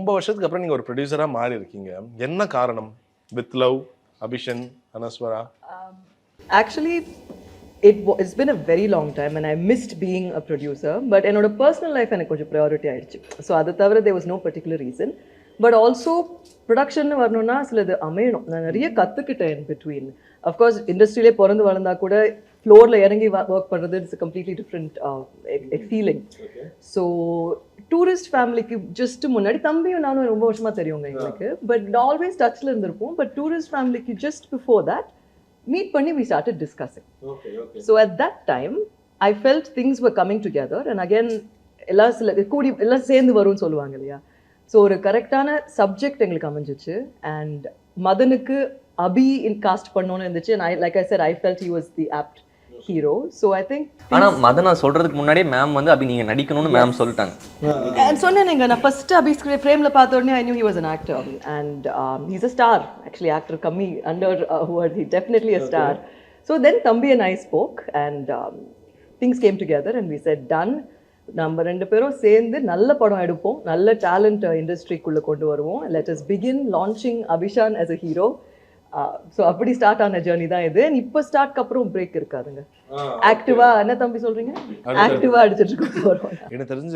ரொம்ப வருஷத்துக்கு அப்புறம் நீங்க ஒரு ப்ரொடியூசரா மாறி இருக்கீங்க. என்ன காரணம்? With love, அபிஷன், Anaswara? Actually, it's been a very long time and I missed being a producer. But in our personal life, I had priority. So there was no particular reason. But also, production varnona siladu amayanum. Na nariya kattukitten in between. Of course, industry le porandu valanda kuda floor la irangi work pandrathu it's a completely different feeling. Okay. So tourist family ku just munnadi thambiyum naanu romba varshama theriyunga engalukku. But always touch la irundirpom. But tourist family ku just before that meet panni we started discussing. Okay. So at that time I felt things were coming together and again ella சேர்ந்து வரும்னு சொல்லுவாங்க இல்லையா. So ஒரு கரெக்டான subject எங்களுக்கு அமைஞ்சிச்சு and மதனுக்கு Abhi cost பண்ணோன்னு இருந்துச்சு and like I said I felt he was the apt hero. So I think ஆனா மதனா சொல்றதுக்கு முன்னாடி மேம் வந்து அபி நீங்க நடிக்கணும்னு மேம் சொல்லிட்டாங்க. சொன்னேங்க நான் ஃபர்ஸ்ட் அபி ஃப்ரேம்ல பார்த்த உடனே I knew he was an actor and he's a star actually actor kami under word he definitely a star. So then Thambi and I spoke and things came together and we said done. நம்ம ரெண்டு பேரும் சேர்ந்து நல்ல படம் எடுப்போம், நல்ல talent இண்டஸ்ட்ரிக்குள்ள கொண்டு வருவோம். Let us begin launching Abishan as a hero. So அப்படி ஸ்டார்ட் ஆன ஜேர்னி தான் இது. இப்போ ஸ்டார்ட்க்கு அப்புறம் பிரேக் இருக்காதுங்க. ஆக்டிவா என்ன தம்பி சொல்றீங்க? ஆக்டிவா அடிச்சிட்டு இருக்க போறோம். எனக்கு தெரிஞ்ச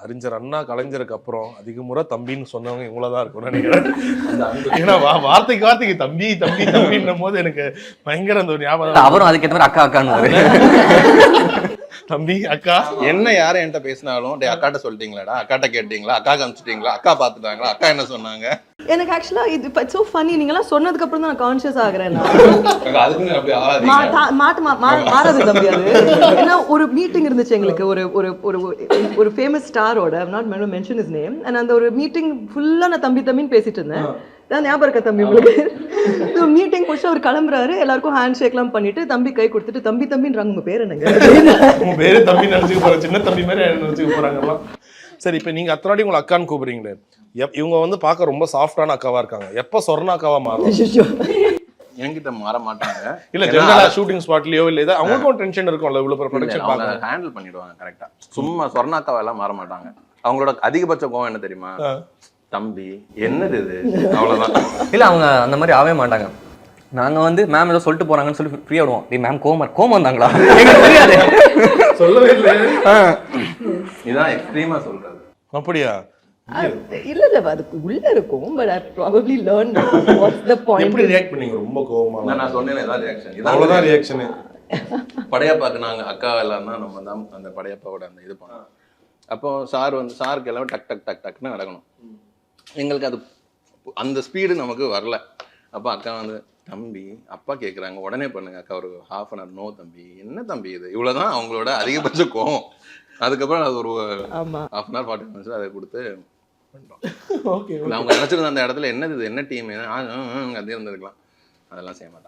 அறிஞர் அண்ணா கலைஞருக்கு அப்புறம் அதிக முறை தம்பின்னு சொன்னவங்க இவங்களதான் இருக்கும்னு நினைக்கிறேன். ஏன்னா வார்த்தைக்கு தம்பி தம்பி தம்பின்னும் போது எனக்கு பயங்கர அந்த ஒரு ஞாபகம். அவரும் அதுக்கேற்ற மாதிரி அக்கா அக்கான்னு தம்பி அக்கா என்ன யாரும் என்கிட்ட பேசினாலும் டே அக்காட்ட சொல்லிட்டீங்களாடா, அக்காட்ட கேட்டீங்களா, அக்கா காமிச்சிட்டீங்களா, அக்கா பாத்துட்டாங்களா, அக்கா என்ன சொன்னாங்க? எனக்கு ஆக்சுவலா இது இட்ஸ் சோ ஃபன்னி. நீங்கலாம் சொன்னதுக்கு அப்புறம் தான் நான் கான்ஷியஸ் ஆகுறேன். அதுக்கு அப்படி மாறாது தம்பி அது. ஏன்னா ஒரு மீட்டிங் இருந்துச்சு எங்களுக்கு ஒரு ஒரு ஒரு ஒரு ஃபேமஸ் ஸ்டாரோட, I am not mention his name. And அந்த ஒரு மீட்டிங் ஃபுல்லா நான் தம்பி தம்பின்னு பேசிட்டு இருந்தேன். நான் ஞாபகம் இருக்க தம்பி உங்களுக்கு. மீட்டிங் முடிச்சு அவர் கிளம்புறாரு, எல்லாருக்கும் ஹேண்ட் ஷேக்லாம் பண்ணிட்டு தம்பி கை கொடுத்துட்டு தம்பி தம்பின்றாங்க. உங்க பேர் என்னங்க? உங்க பேரு தம்பி நினைச்சுக்க போறாங்க, சின்ன தம்பி மாதிரி நினைச்சுக்க போறாங்க. சரி, இப்போ நீங்க அத்தனாடி உங்களை அக்கான்னு கூப்பிடுறீங்களே, இவங்க வந்து பார்க்க ரொம்ப சாஃப்டான அக்காவா இருக்காங்க. எப்ப சொர்ண அக்காவா மாறும்? என்கிட்ட மாற மாட்டாங்க. இல்ல ஜெனரலா ஷூட்டிங் ஸ்பாட்லயோ இல்ல ஏதாவது அவங்களுக்கும் டென்ஷன் இருக்கும்ல, இவ்வளவு ப்ரொடக்ஷன் பார்க்க ஹேண்டில் பண்ணிடுவாங்க கரெக்டா. சும்மா சொர்ணாக்காவா எல்லாம் மாற மாட்டாங்க. அவங்களோட அதிகபட்ச கோவம் என்ன தெரியுமா? தம்பி என்னது இது, அவ்வளவுதான். இல்ல அவங்க அந்த மாதிரி ஆகவே மாட்டாங்க. நாங்க வந்து மேம் ஏதோ சொல்லிட்டு போறாங்கன்னு சொல்லி ஃப்ரீ ஆடுவோம். டேய் மேம் கோவம் வந்தாங்களா? எங்களுக்கு தெரியாது, சொல்லவே இல்லை. இதான் எக்ஸ்ட்ரீமா சொல்றது. அப்படியா? இல்ல அதுக்கு உள்ள இருக்கும். But I probably learned what's the point. எப்படி ரியாக்ட் பண்ணீங்க? ரொம்ப கோவமா? நான் சொன்னேனே இதான் ரியாக்ஷன். அவ்வளவுதான் ரியாக்ஷன். படையப்பாக்கு நாங்க அக்கா எல்லாம் தான் நம்ம தான் அந்த படையப்பாவோட அந்த இது பண்ணோம். அப்போ சாருக்கு எல்லாம் டக் டக் டக் டக்னு நடக்கணும். எங்களுக்கு அது அந்த ஸ்பீடு நமக்கு வரல. அப்போ அக்கா வந்து தம்பி அப்பா கேட்குறாங்க உடனே பண்ணுங்க அக்கா, ஒரு ½ அன் ஹவர் நோ தம்பி என்ன தம்பி இது, இவ்வளோதான் அவங்களோட அதிகபட்ச கோவம். அதுக்கப்புறம் அது ஒரு ½ அன் ஹவர் 40 மினிட்ஸ் அதை கொடுத்து பண்ணிட்டோம். அவங்க நினச்சிருந்த அந்த இடத்துல என்னது இது என்ன டீம் அதே இருந்திருக்கலாம், அதெல்லாம் செய்ய மாட்டாங்க.